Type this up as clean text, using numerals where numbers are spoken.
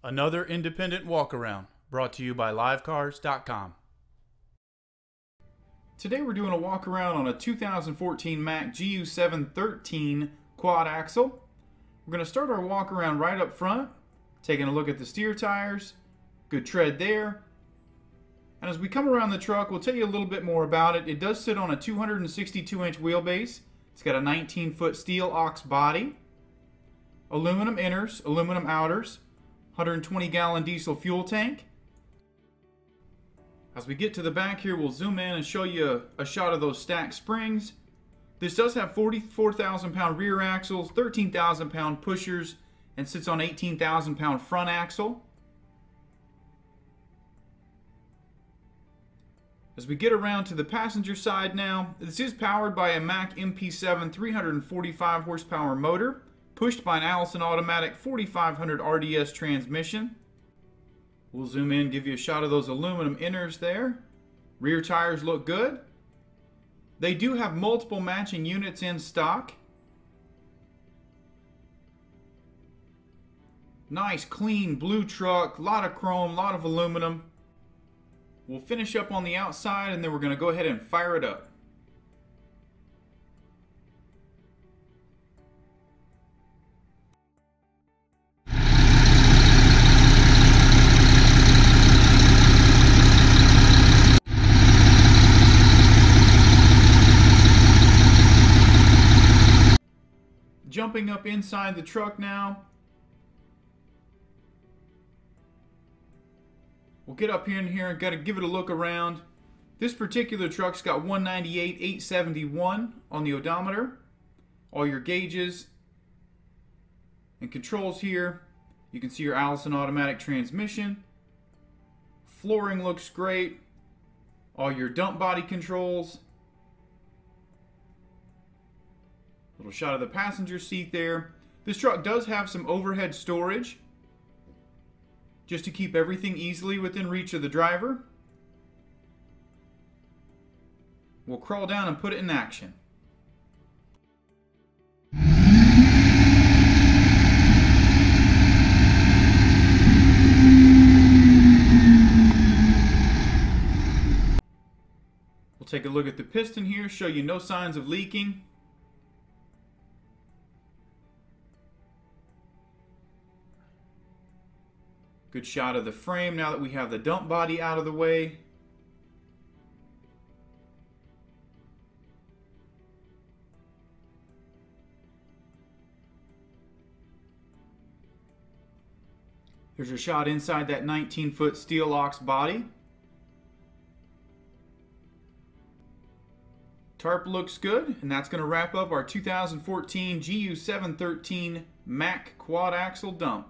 Another independent walk-around brought to you by livecars.com. Today we're doing a walk around on a 2014 Mack GU713 quad axle. We're going to start our walk around right up front, taking a look at the steer tires. Good tread there. And as we come around the truck, we'll tell you a little bit more about it. It does sit on a 262-inch wheelbase. It's got a 19-foot steel ox body, aluminum inners, aluminum outers, 120-gallon diesel fuel tank. As we get to the back here, we'll zoom in and show you a shot of those stacked springs. This does have 44,000-pound rear axles, 13,000-pound pushers, and sits on 18,000-pound front axle. As we get around to the passenger side now, this is powered by a Mack MP7 345 horsepower motor, pushed by an Allison automatic 4500 RDS transmission. We'll zoom in, give you a shot of those aluminum inners there. Rear tires look good. They do have multiple matching units in stock. Nice clean blue truck, lot of chrome, lot of aluminum. We'll finish up on the outside and then we're going to go ahead and fire it up. Jumping up inside the truck now. We'll get up in here and got to give it a look around. This particular truck's got 198,871 on the odometer. All your gauges and controls here. You can see your Allison automatic transmission. Flooring looks great. All your dump body controls. Little shot of the passenger seat there. This truck does have some overhead storage, just to keep everything easily within reach of the driver. We'll crawl down and put it in action. We'll take a look at the piston here, show you no signs of leaking. Good shot of the frame now that we have the dump body out of the way. Here's a shot inside that 19-foot steel ox body. Tarp looks good, and that's going to wrap up our 2014 GU713 Mack quad axle dump.